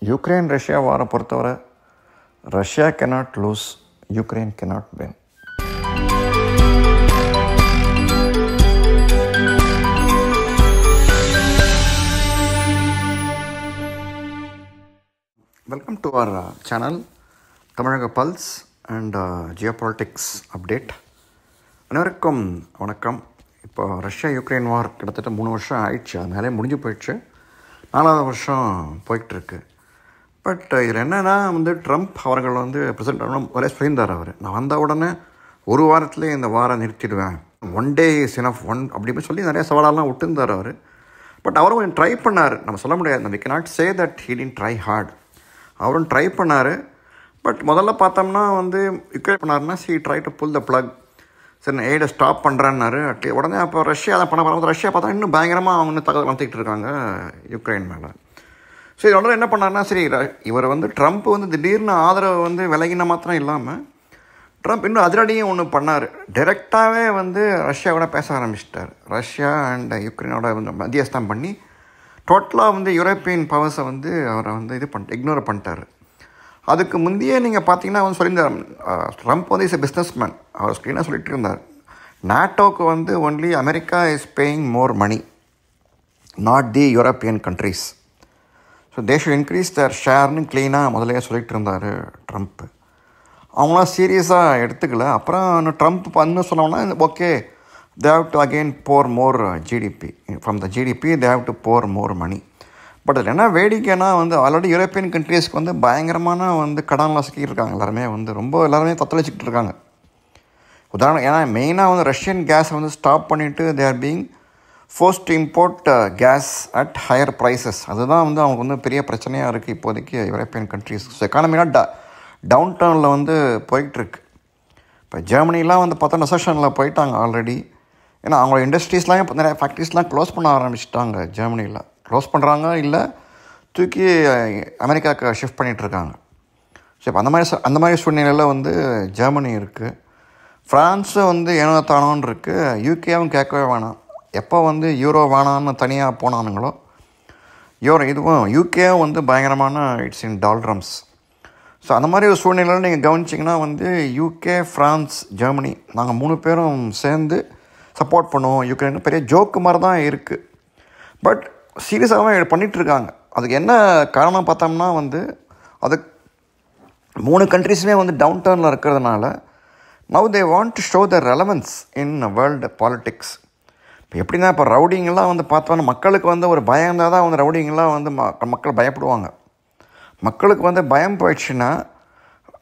Ukraine Russia வாரை பொறுத்தவரை Russia cannot lose, Ukraine cannot win. Welcome to our channel தமிழக pulse and geopolitics update. அனைவருக்கும் வணக்கம். இப்போ ரஷ்யா யுக்ரைன் வார் கிட்டத்தட்ட 3 வருஷம் ஆயிடுச்சு, அதனாலே முடிஞ்சு போயிடுச்சு. 4வது வருஷம் போயிட்டுருக்கு. பட் இதில் என்னென்னா ட்ரம்ப் அவர்கள் பிரசிடென்ட் ஒரே சொல்லியிருந்தார். நான் வந்த உடனே ஒரு வாரத்துலேயே இந்த வாரம் நிறுத்திடுவேன், 1 day is enough, அப்படி சொல்லி நிறைய சவாலெல்லாம் விட்டுருந்தார் அவர். பட் அவரும் கொஞ்சம் ட்ரை பண்ணார். நம்ம சொல்ல முடியாது, நம்ம cannot say that he didn't try hard. அவரும் ட்ரை பண்ணார். பட் முதல்ல பார்த்தோம்னா யுக்ரைன் பண்ணாருன்னா try to pull the plug. சரி, நான் எய்டை ஸ்டாப் பண்ணுறேன்னாரு. உடனே அப்போ ரஷ்யா அதை பண்ண போகிறாங்க. ரஷ்யா பார்த்தா இன்னும் பயங்கரமாக அவங்க தகவல் வளர்த்துக்கிட்டு இருக்காங்க யுக்ரைன் மேலே. ஸோ இதோட என்ன பண்ணாருன்னா, சரி இவர் ட்ரம்ப் திடீர்னு ஆதரவு விலகின மாத்திரம் இல்லாமல் ட்ரம்ப் இன்னும் அதிரடியும் ஒன்று பண்ணார். டைரெக்டாகவே ரஷ்யாவோட பேச ஆரம்பிச்சிட்டார். ரஷ்யா அண்ட் யுக்ரைனோட மத்தியஸ்தம் பண்ணி டோட்டலாக யூரோப்பியன் பவர்ஸை அவரை இக்னோர் பண்ணிட்டார். அதுக்கு முந்தையே நீங்கள் பார்த்தீங்கன்னா சொல்லியிருந்தார், Trump is a business man. அவர் ஸ்க்ரீனாக சொல்லிட்டு இருந்தார், நாட்டோவுக்கு only America is paying more money, not the European countries. So they should increase their ஷேர்னு க்ளீனாக முதலே சொல்லிட்டு இருந்தார் ட்ரம்ப்பு. அவங்களாம் சீரியஸாக எடுத்துக்கல. அப்புறம் ட்ரம்ப் சொன்னோன்னா, okay they have to again pour more GDP. From the GDP they have to pour more money. But அதில் என்ன வேடிக்கைன்னா ஆல்ரெடி யூரோப்பியன் கண்ட்ரீஸ்க்கு பயங்கரமான கடனில் சிக்கியிருக்காங்க. எல்லாருமே எல்லாருமே தத்தளிச்சிக்கிட்டு இருக்காங்க. உதாரணம், ஏன்னா மெயினாக ரஷ்யன் கேஸை ஸ்டாப் பண்ணிவிட்டு they are being forced to import gas at higher prices. அதுதான் அவங்களுக்கு பெரிய பிரச்சனையாக இருக்குது இப்போதைக்கு யூரோப்பியன் கண்ட்ரீஸ். ஸோ எக்கானமிலாம் டவுன் டவுனில் போயிட்டுருக்கு. இப்போ ஜெர்மனிலாம் பார்த்தா ரெசெஷனில் போயிட்டாங்க ஆல்ரெடி. ஏன்னா அவங்களோட இண்டஸ்ட்ரீஸ்லாம் இப்போ நிறைய ஃபேக்ட்ரிஸ்லாம் க்ளோஸ் பண்ண ஆரம்பிச்சிட்டாங்க. ஜெர்மனியில் க்ளோஸ் பண்ணுறாங்க, இல்லை தூக்கி அமெரிக்காவுக்கு ஷிஃப்ட் பண்ணிகிட்ருக்காங்க. ஸோ இப்போ அந்த மாதிரி சூழ்நிலையில் ஜெர்மனி இருக்குது. ஃப்ரான்ஸு ஏனோ தானோன்னு இருக்குது. யூகேவும் கேட்கவே வேணாம். எப்போ யூரோ வேணான்னு தனியாக போனானுங்களோ இதுவும் யூகேவும் பயங்கரமான இட்ஸ் இன் டால்ட்ரம்ஸ். ஸோ அந்த மாதிரி ஒரு சூழ்நிலையில் நீங்கள் கவனிச்சிங்கன்னா யூகே, ஃப்ரான்ஸ், ஜெர்மனி நாங்கள் 3 பேரும் சேர்ந்து சப்போர்ட் பண்ணுவோம் யுக்ரைனுக்கு. பெரிய ஜோக்கு மாதிரி தான் இருக்குது. பட் சீரியஸாகவே பண்ணிகிட்ருக்காங்க. அதுக்கு என்ன காரணம் பார்த்தோம்னா அது 3 கண்ட்ரீஸுமே டவுன் டர்னில் இருக்கிறதுனால now they want to show the relevance in world politics. இப்போ எப்படின்னா, இப்போ ரவுடிங்கெலாம் பார்த்தோன்னா மக்களுக்கு ஒரு பயம் இருந்தால் தான் ரவுடிங்கெலாம் மக்கள் பயப்படுவாங்க. மக்களுக்கு பயம் போயிடுச்சுன்னா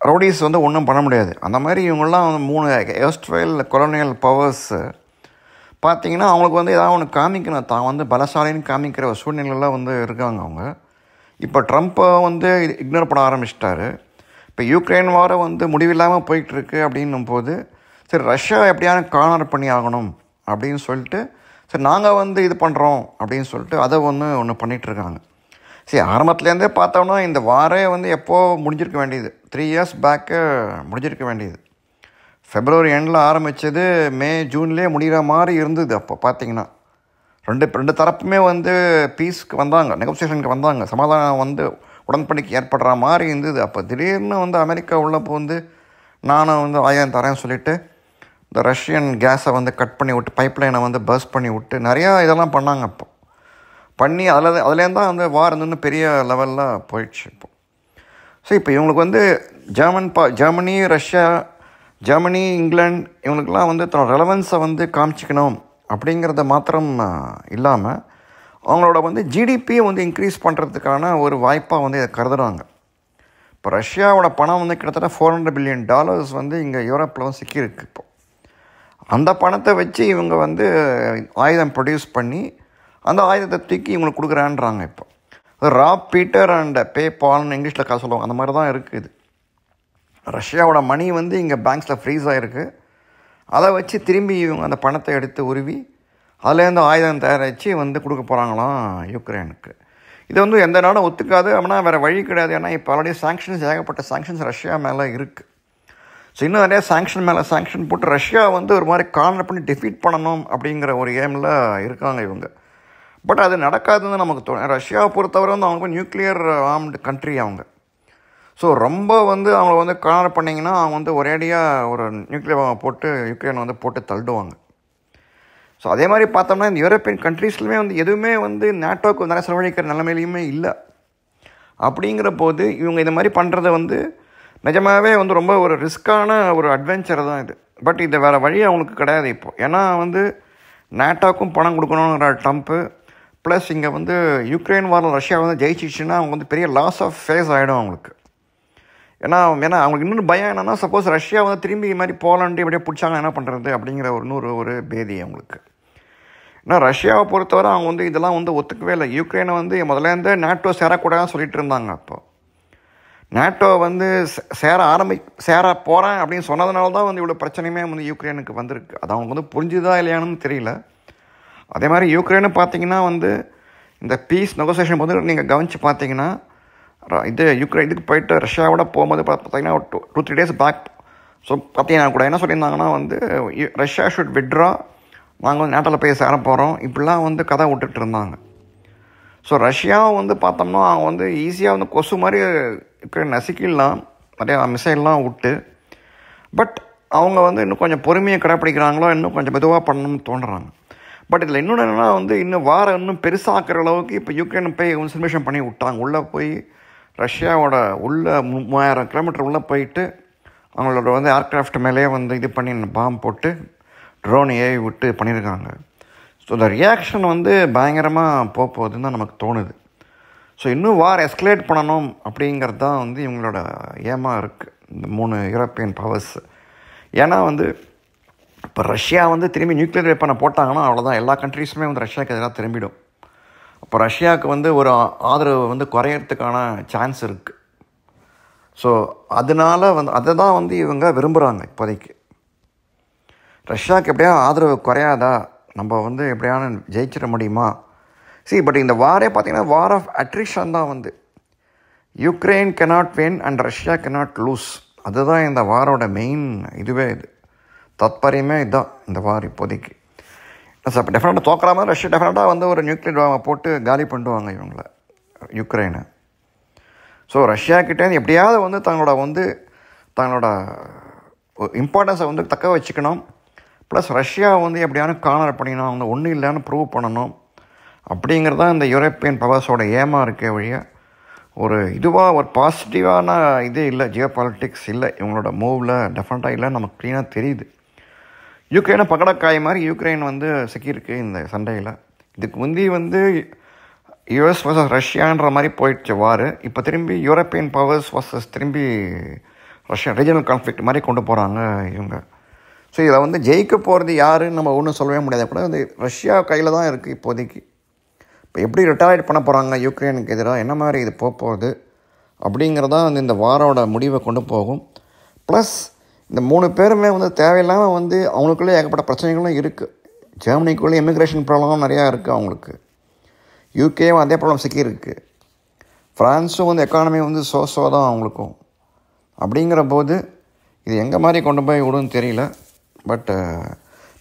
ரவுடிஸ் ஒன்றும் பண்ண முடியாது. அந்த மாதிரி இவங்கெல்லாம் 3 எர்ஸ்ட்வைல் கொலோனியல் பவர்ஸ் பார்த்திங்கன்னா அவங்களுக்கு ஏதாவது ஒன்று காமிக்கணும், தான் பலசாலின்னு காமிக்கிற ஒரு சூழ்நிலையில் இருக்காங்க அவங்க. இப்போ ட்ரம்ப்பை இக்னோர் பண்ண ஆரம்பிச்சிட்டாரு. இப்போ யுக்ரைன் வாரம் முடிவில்லாமல் போயிட்டுருக்கு. அப்படின்னும் போது சரி ரஷ்யா எப்படியான கார்னர் பண்ணி ஆகணும் அப்படின்னு சொல்லிட்டு சரி நாங்கள் இது பண்ணுறோம் அப்படின்னு சொல்லிட்டு அதை ஒன்று பண்ணிகிட்ருக்காங்க. சரி, ஆரம்பத்துலேருந்தே பார்த்தோம்னா இந்த வாரே எப்போது முடிஞ்சிருக்க வேண்டியது, 3 years பேக்கு முடிஞ்சிருக்க வேண்டியது. ஃபெப்ரவரி எண்டில் ஆரம்பித்தது மே ஜூன்லேயே முடிகிற மாதிரி இருந்தது. அப்போ பார்த்தீங்கன்னா ரெண்டு தரப்புமே பீஸ்க்கு வந்தாங்க, நெகோசியேஷனுக்கு வந்தாங்க, சமாதானம் உடன்படிக்கை ஏற்படுற மாதிரி இருந்தது. அப்போ திடீர்னு அமெரிக்கா உள்ளப்போ நானும் ஆயிரம் தரேன்னு சொல்லிவிட்டு இந்த ரஷ்யன் கேஸை கட் பண்ணி விட்டு, பைப்லைனை பர்ஸ்ட் பண்ணி விட்டு நிறையா இதெல்லாம் பண்ணாங்க. அப்போ பண்ணி அதுலேருந்து தான் வார் பெரிய லெவலில் போயிடுச்சு இப்போ. ஸோ இப்போ இவங்களுக்கு ஜெர்மனி, ரஷ்யா, ஜெர்மனி, இங்கிலாந்து இவங்களுக்கெல்லாம் தன்னோட ரெலவன்ஸை காமிச்சிக்கணும் அப்படிங்கிறத மாத்திரம் இல்லாமல் அவங்களோட ஜிடிபியை இன்க்ரீஸ் பண்ணுறதுக்கான ஒரு வாய்ப்பாக இதை கருதுகிறாங்க. இப்போ ரஷ்யாவோட பணம் கிட்டத்தட்ட $400 billion இங்கே யூரோப்பில் சிக்கியிருக்கு. இப்போ அந்த பணத்தை வச்சு இவங்க ஆயுதம் ப்ரொடியூஸ் பண்ணி அந்த ஆயுதத்தை தூக்கி இவங்களுக்கு கொடுக்குறான்றாங்க. இப்போ ராப் பீட்டர் அண்ட் பே பால்னு இங்கிலீஷில் காசு சொல்லுவாங்க. அந்த மாதிரி தான் இருக்குது. ரஷ்யாவோட மணி இங்கே பேங்க்ஸில் ஃப்ரீஸ் ஆகிருக்கு. அதை வச்சு திரும்பி இவங்க அந்த பணத்தை எடுத்து உருவி அதுலேருந்து ஆயுதம் தயாரித்து கொடுக்க போகிறாங்களாம் யுக்ரைனுக்கு. இது எந்த நாடும் ஒத்துக்காது. அப்படின்னா வேறு வழி கிடையாது. ஏன்னா இப்போ ஆல்ரெடி சாங்ஷன்ஸ், ஏகப்பட்ட சாங்ஷன்ஸ் ரஷ்யா மேலே இருக்குது. ஸோ இன்னும் நிறையா சாங்ஷன் மேலே சாங்ஷன் போட்டு ரஷ்யா ஒரு மாதிரி கார்னர் பண்ணி டிஃபீட் பண்ணணும் அப்படிங்கிற ஒரு எய்மில் இருக்காங்க இவங்க. பட் அது நடக்காதுன்னு நமக்கு தோணும். ரஷ்யாவை பொறுத்தவரை வந்து அவங்க நியூக்ளியர் ஆர்ம்டு கண்ட்ரி அவங்க. ஸோ ரொம்ப வந்து அவங்க வந்து கார்னர் பண்ணிங்கன்னா அவங்க வந்து ஒரேடியாக ஒரு நியூக்ளியர் போட்டு யுக்ரைனை வந்து போட்டு தள்ளுவாங்க. ஸோ அதே மாதிரி பார்த்தோம்னா இந்த யூரோப்பியன் கண்ட்ரீஸ்லையுமே வந்து எதுவுமே வந்து நேட்டோவுக்கு நிறைய செலவழிக்கிற நிலைமையிலையுமே இல்லை. அப்படிங்கிற போது இவங்க இந்த மாதிரி பண்ணுறது வந்து நிஜமாகவே வந்து ரொம்ப ஒரு ரிஸ்க்கான ஒரு அட்வென்ச்சர் தான் இது. பட் இது வேறு வழி அவங்களுக்கு கிடையாது இப்போ. ஏன்னா வந்து நேட்டோவுக்கும் பணம் கொடுக்கணுங்கிற ட்ரம்ப்பு, ப்ளஸ் இங்கே வந்து யுக்ரைன் வாரில் ரஷ்யா வந்து ஜெயிச்சிச்சுன்னா அவங்க வந்து பெரிய லாஸ் ஆஃப் ஃபேஸ் ஆகிடும் அவங்களுக்கு. ஏன்னா அவங்களுக்கு இன்னொன்று பயம் என்னென்னா, சப்போஸ் ரஷ்யா வந்து திரும்பி இது மாதிரி போலாண்டு இப்படியே பிடிச்சாங்க என்ன பண்ணுறது அப்படிங்கிற ஒரு பேதி அவங்களுக்கு. ஏன்னா ரஷ்யாவை பொறுத்தவரை அவங்க வந்து இதெல்லாம் வந்து ஒத்துக்கவே இல்லை. யுக்ரைனை வந்து முதலேருந்து நேட்டோ சேரக்கூடாதுன்னு சொல்லிட்டு இருந்தாங்க. அப்போது நேட்டோ வந்து சேர போகிறேன் அப்படின்னு சொன்னதுனால தான் வந்து இவ்வளோ பிரச்சனையுமே வந்து யுக்ரைனுக்கு வந்திருக்கு. அது அவங்க வந்து புரிஞ்சுதா இல்லையானு தெரியல. அதே மாதிரி யுக்ரைனு பார்த்தீங்கன்னா வந்து இந்த பீஸ் நெகோசியேஷன் வந்து நீங்கள் கவனித்து பார்த்தீங்கன்னா இதுக்கு போயிட்டு ரஷ்யாவோட போகும்போது பார்த்தீங்கன்னா 2-3 days பேக் ஸோ பார்த்தீங்கன்னா கூட என்ன சொல்லியிருந்தாங்கன்னா வந்து ரஷ்யா ஷுட் விட்ரா, நாங்கள் வந்து நேட்டோவில் போய் சேர போகிறோம், இப்படிலாம் வந்து கதை விட்டுட்டு இருந்தாங்க. ஸோ ரஷ்யாவை வந்து பார்த்தோம்னா அவங்க வந்து ஈஸியாக வந்து கொசு மாதிரி யுக்ரைன் நசுக்கிடலாம், நிறையா மிசைல்லாம் விட்டு. பட் அவங்க வந்து இன்னும் கொஞ்சம் பொறுமையை கடைப்பிடிக்கிறாங்களோ, இன்னும் கொஞ்சம் மெதுவாக பண்ணணும்னு தோன்றுறாங்க. பட் இதில் இன்னொன்று என்னென்னா வந்து இன்னும் இன்னும் பெருசாக்குற அளவுக்கு இப்போ யுக்ரைன் போய் இன்ஃபர்மேஷன் பண்ணி விட்டாங்க. உள்ளே போய் ரஷ்யாவோட உள்ள 3000 கிலோமீட்டர் உள்ளே போயிட்டு அவங்களோட வந்து ஏர்க்ராஃப்ட் மேலேயே வந்து இது பண்ணி பாம்பு போட்டு ட்ரோன் ஏவி விட்டு பண்ணியிருக்காங்க. ஸோ இந்த ரியாக்ஷன் வந்து பயங்கரமாக போகுதுன்னு தான் நமக்கு தோணுது. ஸோ இன்னும் எஸ்கலேட் பண்ணணும் அப்படிங்கிறது தான் வந்து இவங்களோட ஏமாக இருக்குது இந்த 3 யூரோப்பியன் பவர்ஸ். ஏன்னா வந்து இப்போ ரஷ்யா வந்து திரும்பி நியூக்ளியர் வெப்பனை போட்டாங்கன்னா அவ்வளோதான், எல்லா கண்ட்ரீஸுமே வந்து ரஷ்யாவுக்கு எதிராக திரும்பிடும். அப்போ ரஷ்யாவுக்கு வந்து ஒரு ஆதரவு வந்து குறையறதுக்கான சான்ஸ் இருக்குது. ஸோ அதனால் வந்து அதை தான் வந்து இவங்க விரும்புகிறாங்க இப்போதைக்கு. ரஷ்யாவுக்கு எப்படியா ஆதரவு குறையாதா, நம்ம வந்து எப்படியான ஜெயிச்சிட முடியுமா? பட் இந்த வாரே பார்த்திங்கன்னா வார் ஆஃப் அட்ரிஷன் தான் வந்து Ukraine cannot win and Russia cannot lose. அதுதான் இந்த வாரோட மெயின் இதுவே, இது தாத்பரியமே இதுதான் இந்த வார் இப்போதைக்கு. சார் டெஃபினட்டாக தோக்கிற மாதிரி ரஷ்யா டெஃபினட்டாக வந்து ஒரு நியூக்ளியர் போட்டு காலி பண்ணுவாங்க இவங்கள யுக்ரைனை. ஸோ ரஷ்யாக்கிட்டேருந்து எப்படியாவது வந்து தங்களோட இம்பார்ட்டன்ஸை வந்து தக்க வச்சுக்கணும். ப்ளஸ் ரஷ்யாவை வந்து எப்படியான கார்னர் பண்ணிக்கணும், அவங்க ஒன்றும் இல்லைன்னு ப்ரூவ் பண்ணணும். அப்படிங்கிறது தான் இந்த யூரோப்பியன் பவர்ஸோட ஏமா இருக்க வழியாக ஒரு பாசிட்டிவான இதே இல்லை, ஜியோ பாலிட்டிக்ஸ் இல்லை இவங்களோட மூவில் டெஃபினட்டாக இல்லை, நமக்கு க்ளீனாக தெரியுது. யுக்ரைனை பகடக்காய் மாதிரி யுக்ரைன் வந்து சிக்கியிருக்கு இந்த சண்டையில். இதுக்கு முந்தி வந்து யுஎஸ் வர்சஸ் ரஷ்யான்ற மாதிரி போயிடுச்சு வார். இப்போ திரும்பி யூரோப்பியன் பவர்ஸ் வர்சஸ் திரும்பி ரஷ்யா ரீஜனல் கான்ஃப்ளிக்ட் மாதிரி கொண்டு போகிறாங்க இவங்க. ஸோ இதில் வந்து ஜெயிக்க போகிறது யாருன்னு நம்ம ஒன்றும் சொல்லவே முடியாது. கூட வந்து ரஷ்யா கையில் தான் இருக்குது இப்போதைக்கு. இப்போ எப்படி ரிட்டாலியேட் பண்ண போகிறாங்க யுக்ரைனுக்கு எதிராக, என்ன மாதிரி இது போகுது அப்படிங்கிறதான் வந்து இந்த வாரோட முடிவை கொண்டு போகும். ப்ளஸ் இந்த 3 பேருமே வந்து தேவையில்லாமல் வந்து அவங்களுக்குள்ளே ஏகப்பட்ட பிரச்சனைகளும் இருக்குது. ஜெர்மனிக்குள்ளே இமிக்ரேஷன் ப்ராப்ளமும் நிறையா இருக்குது அவங்களுக்கு. யூகேவும் அதே ப்ராப்ளம் சிக்கியிருக்கு. ஃப்ரான்ஸும் வந்து எக்கானமி வந்து சோ தான் அவங்களுக்கும். அப்படிங்கிற போது இது எங்கே மாதிரி கொண்டு போய் விடுன்னு தெரியல. But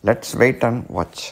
let's wait and watch.